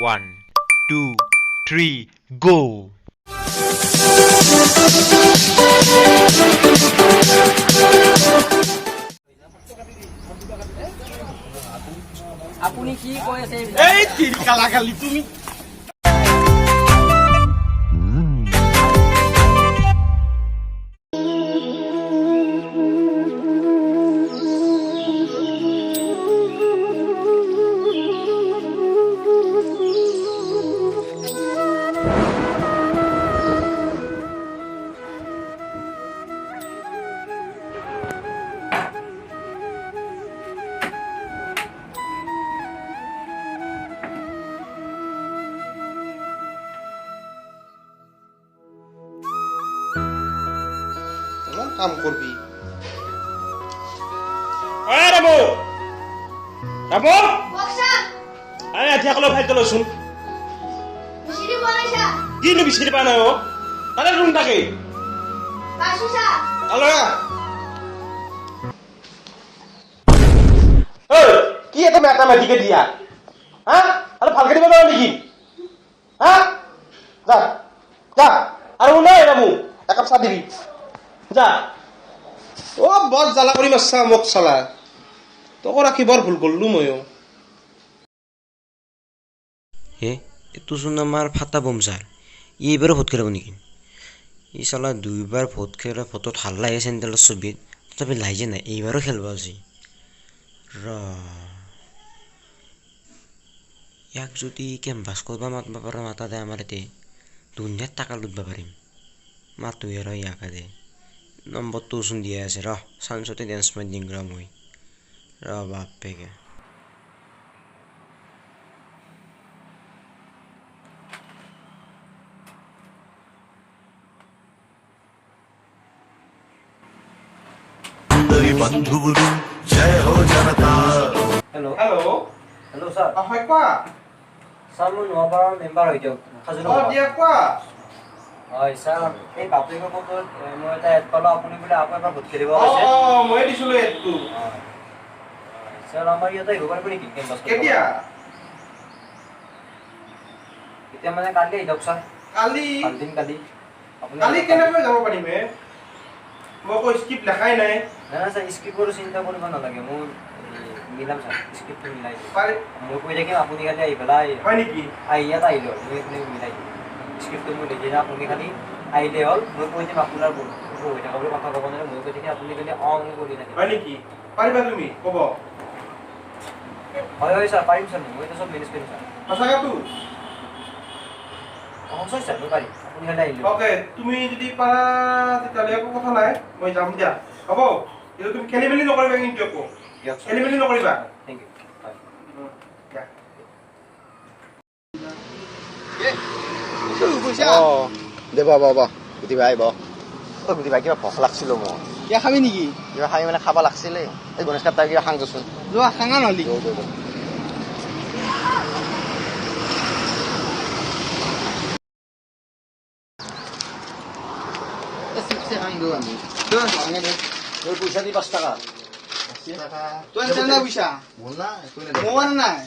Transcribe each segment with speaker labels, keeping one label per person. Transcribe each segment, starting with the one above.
Speaker 1: 1, 2, 3, go!
Speaker 2: আপুনি কি কৈ আছে?
Speaker 3: এই কালাকালি তুমি কাম করবি রামু রামু আরে আঠিয়া কলে ভাই চলছুন
Speaker 4: বিশিরি বনাইছা
Speaker 3: কি নো বিশিরি বানায় ও তারে রুম থাকে
Speaker 4: বাসুসা
Speaker 3: হ্যালো ওই কি এত ম্যাথমেটিকে দিয়া হ্যাঁ আরে ভালকে দিবা দাও নাকি হ্যাঁ যা যা আর ও নাই রামু এক কাপ চা দিবি যা ও বস জ্বালা কৰি মাছা মোক চালা তোক ৰাখি বৰ ভুল কৰিলো ময়ো
Speaker 5: হে এইটো চোন আমাৰ ফাটা বম ছাৰ এইবাৰো ভোট খেলাব নেকি ই চালা দুইবাৰ ভোট খেলা ভোটত হাল্লা আহে চেণ্ডেলৰ ছবিত তথাপি লাইজে নাই এইবাৰো খেলিব আজি ইয়াক যদি কেম্পাছ কৰিব মাতিব পাৰা মাতা দে আমাৰ ইয়াতে দুনিয়াত টাকা লুটব পাৰিম মাতো আৰু ইয়াকে দে নম্বৰটো চোন দিয়া আছে ৰ চান্সতে ডেন্স মাৰি দিম ৰ মই বাপেকে
Speaker 6: बंधुవులు जय हो जनता
Speaker 2: হেল্ল'
Speaker 3: হেল্ল'
Speaker 2: হেল্ল' ছাৰ
Speaker 3: হয় কোৱা
Speaker 2: ছাৰ মই নগাঁৱৰ মেম্বাৰ হৈ দিয়ক
Speaker 3: দিয়া কোৱা
Speaker 2: হয় ছাৰ এই পাব্লিকৰ ফটোত মই এটা এড পালোঁ আপুনি বোলে আকৌ এবাৰ ভোট খেলিব গৈছে
Speaker 3: মই দিছিলো এইটো
Speaker 2: ছাৰ আমাৰ ইয়াতে আহিব পাৰিব নেকি কেম্পাছ
Speaker 3: কেতিয়া
Speaker 2: এতিয়া মানে কালি আহি যাওক ছাৰ
Speaker 3: কালি
Speaker 2: কালি আপুনি
Speaker 3: কালি কেনেকৈ যাব পাৰিম মই কৈ স্ক্ৰিপ্ট লেখাই নাই
Speaker 2: নাই ছাৰ স্ক্ৰিপ্টৰো চিন্তা কৰিব নালাগে মোৰ মিলাম ছাৰ স্ক্ৰিপ্টটো মিলাই দিম মই কৈ থাকিম আপুনি খালি আহি পেলাই
Speaker 3: হয় নেকি
Speaker 2: আহি ইয়াত আহিলোঁ মই আপুনি মিলাই দিম স্ক্ৰিপ্টটো মই লিখি দিম আপুনি খালি আহিলে হ'ল মই কৈ দিম আপোনাৰ হৈ থকা বুলি কথা ক'ব নোৱাৰে মই কৈ থাকিম আপুনি খালি অং কৰি থাকিম
Speaker 3: হয় নেকি পাৰিবা তুমি ক'ব
Speaker 2: হয় ছাৰ পাৰিম ছাৰ মই এইটো চব মেনেজ কৰিম ছাৰ
Speaker 3: সঁচাকেতো
Speaker 2: সঁচাই ছাৰ মই পাৰিম আপুনি খালি আহিলে
Speaker 3: অ'কে তুমি যদি পাৰা তেতিয়াহ'লে একো কথা নাই মই যাম দিয়া হ'ব কিন্তু তুমি খেলি মেলি নকৰিবা কিন্তু একো
Speaker 2: দিয়ক
Speaker 3: খেলি মেলি নকৰিবা
Speaker 2: থেংক ইউ
Speaker 7: দে বাবা গুটি ভাই গুটি ভাই কিবা ভোক লাগছিল মোৰ
Speaker 8: কিবা খাবি নেকি
Speaker 7: কিবা খাবি মানে খাব লাগছিলে এই গণেশ কাপ কিবা খাং দেচোন
Speaker 8: যোৱা খাঙা নহলি
Speaker 7: পইচা দি 5 টাকা
Speaker 8: তই আনিছা পইচা
Speaker 7: মোৰ না একো
Speaker 8: মোৰ নাই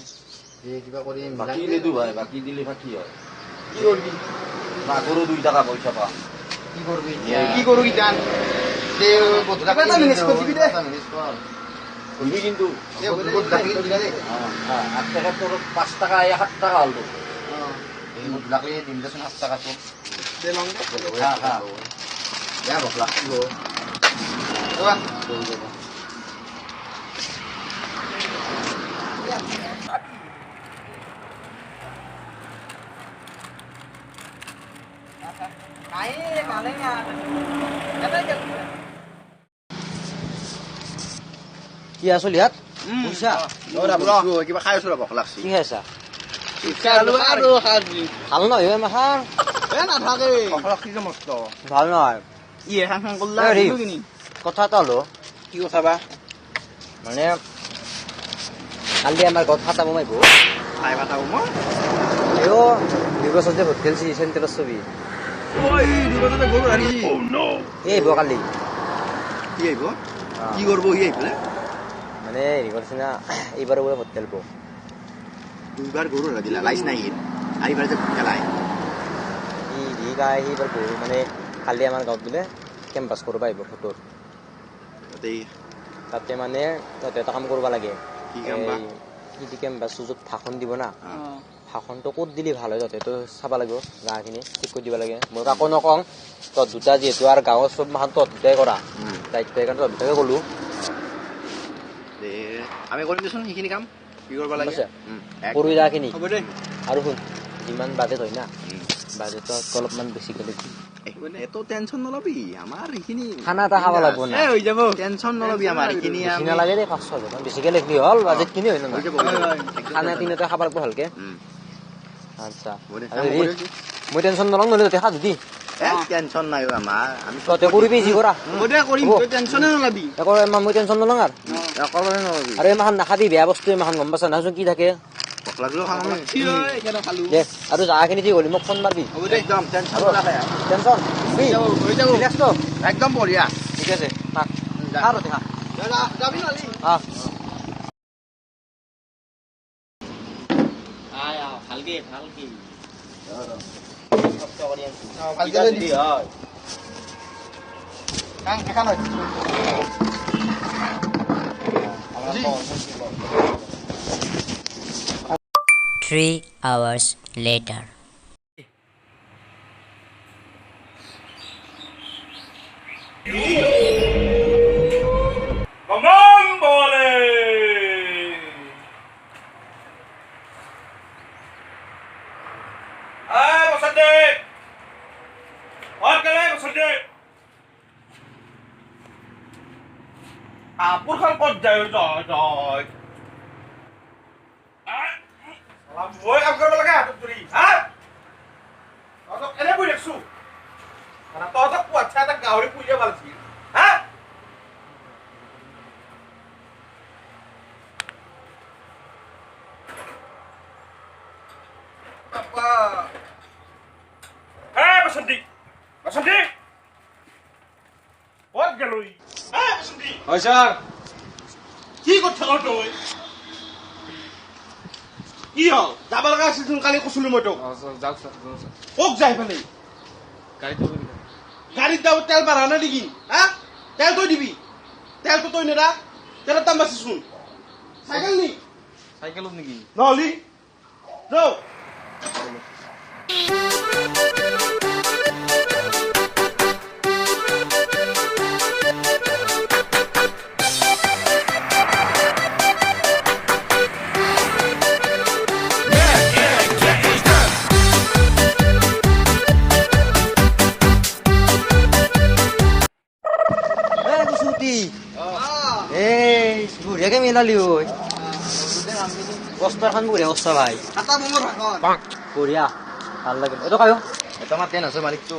Speaker 7: কিবা কৰি বাকী নিদো ভাই বাকী দিলে কি হয়
Speaker 8: কি কৰবি
Speaker 7: মাঘৰো 2 টাকা পইচা পা
Speaker 8: কি কৰবি কি কৰো কিটান দে বদলা এটা মেনেজ কৰিবি দে
Speaker 7: কৰিবি কিন্তু
Speaker 8: বদলা দে
Speaker 7: 8 টাকা তোৰ 5 টাকা 7 টাকা হ'ল তো এই বদলাকে দিম দেচোন 7 টাকা তো
Speaker 8: দে লং দে
Speaker 7: বেয়া ভোক লাগছিল
Speaker 8: যোৱা
Speaker 5: কি আছলি ইয়াত পইচা
Speaker 7: কিবা খাই আছো ভোক লাগছি
Speaker 5: কি খাইছা
Speaker 8: খালো আৰু খাজি
Speaker 5: ভাল নহয় মাখান
Speaker 8: নাথাকে
Speaker 7: ভোক লাগছি যে মস্ত
Speaker 5: ভাল নহয়
Speaker 8: ই খাং খাং কৰলা
Speaker 5: হেৰি,
Speaker 8: কিনি
Speaker 5: কথা এটা হলো
Speaker 8: কি কথা বা
Speaker 5: মানে কালি আমাৰ ঘৰত ফাটা বমাই গ'ল
Speaker 8: খাই ভাতাও মই
Speaker 5: এও নিৰ্বাচন যে ভোট খেলছি চেণ্টাৰৰ ছবি
Speaker 8: ঐ দুবাৰতে গৰু আনি
Speaker 5: এই আহিব কালি
Speaker 8: কি আহিব কি কৰব ই আহিলে
Speaker 5: মানে হেৰি কৰিছে না এইবাৰো বোলে ভোট খেলব
Speaker 8: দুইবাৰ গৰু দিলা লাইচ নাই
Speaker 7: আহি পেলাই যে খেলাই
Speaker 5: সি গাই সি এবাৰ গৰু মানে কালি আমাৰ গাঁৱত বোলে কেম্পাছ কৰিব আহিব ফটোৰ তাতে মানে তাতে এটা কাম কৰিব লাগে
Speaker 7: কি কাম বা?
Speaker 5: এই কেম্পাছ য'ত ভাষণ দিব না ভাষণটো ক'ত দিলে ভাল হয় তাতে তো চাব লাগিব গাঁওখিনি ঠিক কৰি দিব লাগে মই কাকো নকওঁ তহঁত দুটা যিহেতু আৰু গাঁৱৰ চব মাহত তহঁত দুটাই কৰা দায়িত্ব সেইকাৰণে তহঁত দুটাকে ক'লো
Speaker 7: আমি কৰিম দেচোন সেইখিনি কাম কি কৰিব লাগে
Speaker 5: কৰি যাখিনি
Speaker 7: হ'ব দে
Speaker 5: আৰু শুন যিমান বাজেট হয় না বাজেটত অলপমান বেছিকৈ লিখি
Speaker 7: এত টেনচন নলবি আমাৰ এইখিনি
Speaker 5: খানা এটা খাব লাগিব না
Speaker 7: হৈ যাব টেনচন নলবি আমাৰ এইখিনি
Speaker 5: বেছি নালাগে দেই 500 মান বেছিকৈ লিখলি হ'ল বাজেটখিনি হয় না খানা তিনিটা খাব লাগিব ভালকৈ আচ্ছা মই টেনচন নলওঁ নহ'লে তহঁতে খাওঁ যদি
Speaker 7: টেনচন নাই আমাৰ আমি
Speaker 5: তহঁতে কৰিবি যি কৰা
Speaker 8: হ'ব দে কৰিম তই টেনচনে নলবি
Speaker 5: একো মই টেনচন নলওঁ
Speaker 7: অকলে নলবি
Speaker 5: আৰু এইমাখান নাখাবি বেয়া বস্তু এইমাখান গম পাইছা নাচোন কি থাকে
Speaker 7: ভোক লাগিলেও খাম আমি
Speaker 8: কি হয় একেটা খালো
Speaker 5: দে আৰু জাগাখিনি ঠিক হ'লি মোক ফোন মাৰবি
Speaker 7: হ'ব দে একদম টেনচন নলবি
Speaker 5: টেনচন
Speaker 8: হৈ যাব
Speaker 5: ৰিলেক্স তো
Speaker 7: একদম বঢ়িয়া
Speaker 5: ঠিক আছে থাক খা তহঁতে খা
Speaker 8: যাবি নালি
Speaker 5: ভালকে ভালকে
Speaker 8: ভালকে লৈ দিবি কাং এখন হয়
Speaker 9: 3 hours later.
Speaker 3: কাপোৰখন ক'ত যায় তই মই কাম কৰিব লাগে হাতত ধৰি হা তহঁতক এনে বহি দেখিছো তহঁতক পুৱাচ্ছা এটা গাহৰি পুহিলে ভাল আছিল হা বসন্তী বসন্তী ক'ত গেলি বসন্তী
Speaker 8: হয় ছাৰ
Speaker 3: কি কথা কওঁ তই কি হ'ল যাব লগা আছিল কালি কৈছিলো মই তোক
Speaker 8: যাওক ছাৰ
Speaker 3: ক'ত যাই পেলাই গাড়ীত যাব তেল বাঢ়া নাই নেকি হা তেল তই দিবি তেলটো তই নেদা তেলৰ দাম বাচিছোন চাইকেল নি
Speaker 8: চাইকেলত নেকি
Speaker 3: নহলি যাও
Speaker 5: বঢ়িয়াকে মিলালি ঐ বস্তা এখন বঢ়িয়া বস্তা ভাই
Speaker 8: কাটা মোৰ ভাগৰ
Speaker 5: বঢ়িয়া ভাল লাগিল এইটো কায়ো
Speaker 7: এটা আমাৰ ট্ৰেইন আছে মালিকটো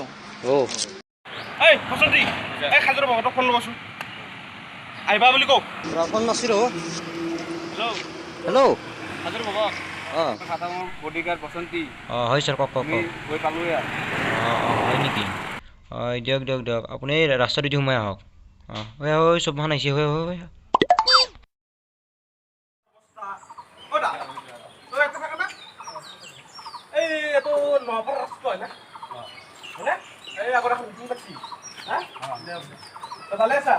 Speaker 3: এই বসন্তী এই খাজৰ ভকতক ফোন লবাচোন আহিবা বুলি কওক
Speaker 5: ফোন নাছিল
Speaker 3: যাও
Speaker 5: হেল্ল'
Speaker 3: খাজৰ ভকত
Speaker 5: অঁ
Speaker 3: খাতা মোৰ বডিগাৰ্ড বসন্তী
Speaker 5: অঁ হয় ছাৰ কওক কওক কওক
Speaker 3: গৈ পালোঁৱে আৰু
Speaker 5: অঁ হয় নেকি অঁ দিয়ক দিয়ক দিয়ক আপুনি ৰাস্তাটো দি সোমাই আহক অঁ হয় হয় চব মানুহ আহিছে হয় হয় হয়
Speaker 3: এইটো নপৰ ৰাস্তা হয় না হয়নে এই আগত এখন মিটিং পাতিছি হা ভালে আছা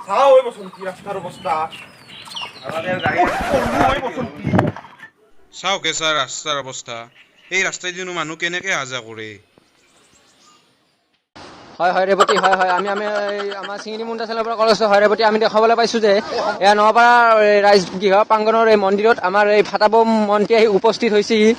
Speaker 3: চাওঁ ঐ বসন্তী ৰাস্তাৰ অৱস্থা
Speaker 10: চাওক ছাৰ ৰাস্তাৰ অৱস্থা এই ৰাস্তাইদিনো মানুহ কেনেকৈ অহা যোৱা কৰে
Speaker 5: হয় হয় ৰেৱতী হয় হয় আমি আমাৰ চিঙিনি মুণ্ডাচালৰ পৰা কল আছোঁ হয় ৰেৱতী আমি দেখাবলৈ পাইছোঁ যে এয়া নপাৰা ৰাজগৃহ প্ৰাংগণৰ এই মন্দিৰত আমাৰ এই ফাটাবম মন্ত্ৰী আহি উপস্থিত হৈছেহি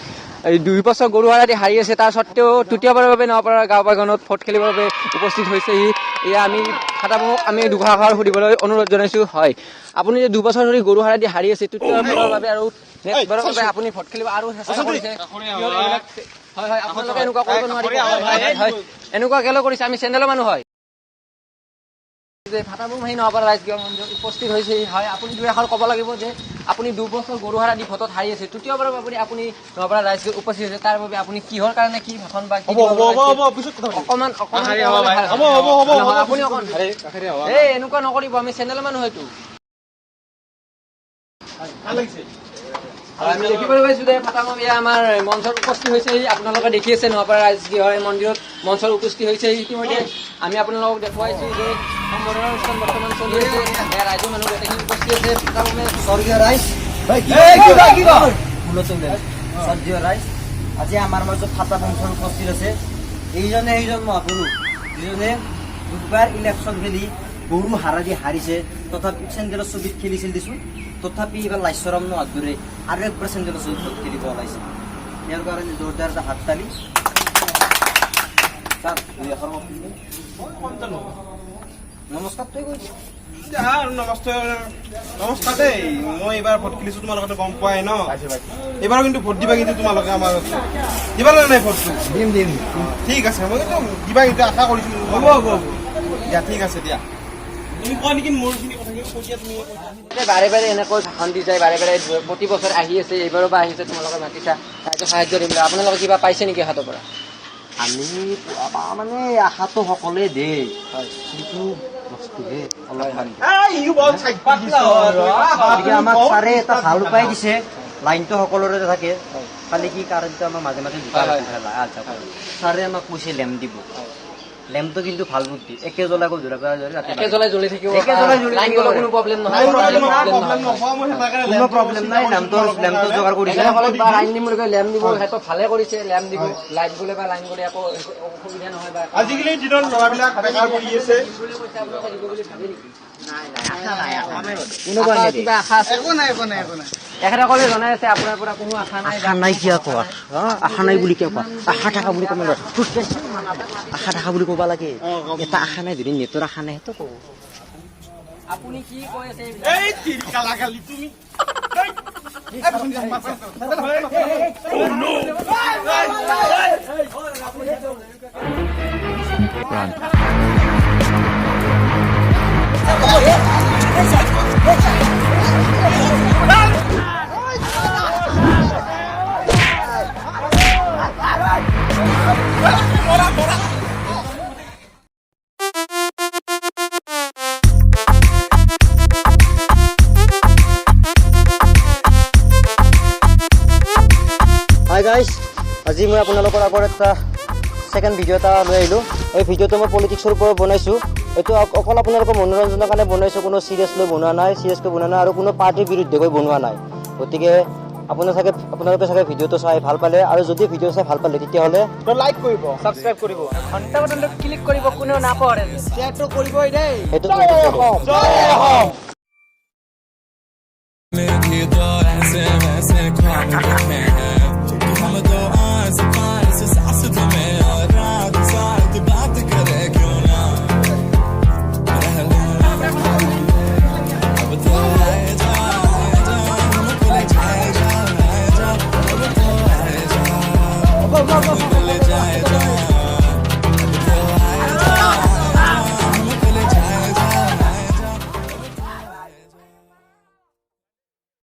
Speaker 5: এই 2 বছৰ গৰু হাৰাদি হাৰি আছে তাৰ স্বত্তেও তৃতীয়বাৰৰ বাবে নপাৰা গাঁও প্ৰাংগণত ভোট খেলিবৰ বাবে উপস্থিত হৈছেহি এয়া আমি ফাটাবমক আমি দুষাৰ সুধিবলৈ অনুৰোধ জনাইছোঁ হয় আপুনি যে 2 বছৰ ধৰি গৰু হাৰাদি হাৰি আছে তৃতীয়বাৰৰ বাবে আৰু নেক্সটবাৰৰ বাবে আপুনি ভোট খেলিব আৰু চেষ্টা কৰিছে হয় হয় আপোনালোকে এনেকুৱা কৰিব নোৱাৰিব হয় এনেকুৱা কেলৈ কৰিছে আমি চেনেলৰ মানুহ হয় যে ফাটাবম আহি নপাৰা ৰাজগৃহ মন্দিৰত উপস্থিত হৈছে হয় আপুনি 2 এষাৰ ক'ব লাগিব যে আপুনি 2 বছৰ গৰু হাৰা দি ভোটত হাৰি আছে তৃতীয়বাৰৰ বাবে আপুনি নপাৰা ৰাজগৃহত উপস্থিত হৈছে তাৰ বাবে আপুনি কিহৰ কাৰণে কি ভাষণ বা অকণমান আপুনি অকণ এই এনেকুৱা নকৰিব আমি চেনেলৰ মানুহ হয়তো
Speaker 11: আৰু আমি দেখিবলৈ পাইছোঁ যে ফাটামৰ বিয়া আমাৰ মঞ্চত উপস্থিত হৈছে। আপোনালোকে দেখি আছে নপাৰা ৰাজগৃহৰ মন্দিৰত মঞ্চত উপস্থিত হৈছে। ইতিমধ্যে আমি আপোনালোকক দেখুৱাইছোঁ যে সম্বৰ্ধনা অনুষ্ঠান বৰ্তমান চলি আছে। ৰাইজৰ মানুহ গোটেইখিনি উপস্থিত আছে। ফাটামৰ
Speaker 2: স্বৰ্গীয় ৰাইজ স্বৰ্গীয় ৰাইজ আজি আমাৰ মাজত ফাটা ফাংচন উপস্থিত আছে। এইজনে সেইজন মহাপুৰুষ যিজনে দুবাৰ ইলেকশ্যন খেলি গৰু হাৰা দি হাৰিছে, তথাপি চেণ্ডেলৰ ছবিত খেলিছিল দিছোঁ, তথাপি এইবাৰ লাইশ্বৰম নোহোৱাৰ দৰে আৰু একবাৰ চেণ্ডেলৰ ছবিত খেলিব ওলাইছে। ইয়াৰ কাৰণে জোৰদাৰ এটা হাত তালি। নমস্কাৰ তই কৈছ
Speaker 3: নমস্কাৰ দেই। মই এইবাৰ ভোট খেলিছো, তোমালোকে গম পোৱাই ন। এইবাৰো কিন্তু ভোট দিবা, কিন্তু তোমালোকে আমাৰ দিবা নাই ভোটটো? দিম। ঠিক আছে, মই কিন্তু দিবা কিন্তু আশা কৰিছিলো। হ'ব দিয়া, ঠিক আছে দিয়া। তুমি কোৱা নেকি মোৰখিনি কথাখিনি কৈ দিয়া তুমি।
Speaker 11: বাৰে বাৰে এনেকৈ ভাষণ দি যায়, বাৰে বাৰে প্ৰতি বছৰ আহি আছে, এইবাৰৰ পৰা আহিছে। তোমালোকে মাতিছা ৰাইজক সাহায্য দিম। আপোনালোকে কিবা পাইছে নেকি হাতৰ পৰা?
Speaker 2: আমি মানে আশাটো সকলোৱে দিয়ে, কিন্তু বস্তুহে গতিকে আমাক ছাৰে এটা ভাল উপায় দিছে। লাইনটো সকলোৰে থাকে, খালি কি কাৰণটো আমাৰ মাজে মাজে ছাৰে আমাক কৈছে লেম্প দিব। লেম্পটো কিন্তু ভাল বুদ্ধি, একে জ্বলাই
Speaker 11: একে জ্বলাই জ্বলি থাকিব, কোনো প্ৰব্লেম নহয়,
Speaker 2: কোনো প্ৰব্লেম নাই। লেম্পটো যোগাৰ কৰিছে,
Speaker 11: লাইন দিম বুলি কয় লেম্প দিব, সেইটো ভালে কৰিছে। লেম্প দিব, লাইট গ'লে বা লাইন গ'লে একো অসুবিধা নহয়। বা
Speaker 3: আজিকালি দিনত ল'ৰাবিলাক বেকাৰ কৰি আছে।
Speaker 11: কিবা আশা আছে? তেখেতসকলে জনাই আছে আপোনাৰ পৰা কোনো আশা নাই।
Speaker 2: আশা নাই কিয় কোৱা? আশা নাই বুলি কিয় কোৱা? আশা থাকা বুলি ক'ব লাগে, আশা থাকা বুলি ক'ব লাগে। এটা আশা নাই, যদি নেটৰ আশা নাই সেইটো ক'ব।
Speaker 11: আপুনি কি কৈ আছে?
Speaker 3: তুমি
Speaker 2: হাই গাইজ, আজি মই আপোনালোকৰ আগত এটা ছেকেণ্ড ভিডিঅ' এটা লৈ আহিলোঁ। এই ভিডিঅ'টো মই পলিটিক্সৰ ওপৰত বনাইছোঁ। এইটো অকল আপোনালোকৰ মনোৰঞ্জনৰ কাৰণে বনাইছোঁ, কোনো চিৰিয়াছ লৈ বনোৱা নাই, আৰু কোনো পাৰ্টিৰ বিৰুদ্ধে গৈ বনোৱা নাই। গতিকে আপোনালোকে চাগে ভিডিঅ'টো চাই ভাল পালে, আৰু যদি ভিডিঅ' চাই ভাল পালে তেতিয়াহ'লে
Speaker 11: লাইক কৰিব, ছাবস্ক্ৰাইব কৰিব, ঘণ্টা বটনটো ক্লিক কৰিব, কোনেও নাপাহৰে, শ্বেয়াৰটো কৰিবই দেই।
Speaker 2: সেইটো
Speaker 6: मेरी तो ऐसे वैसे ख्वाब देखे हैं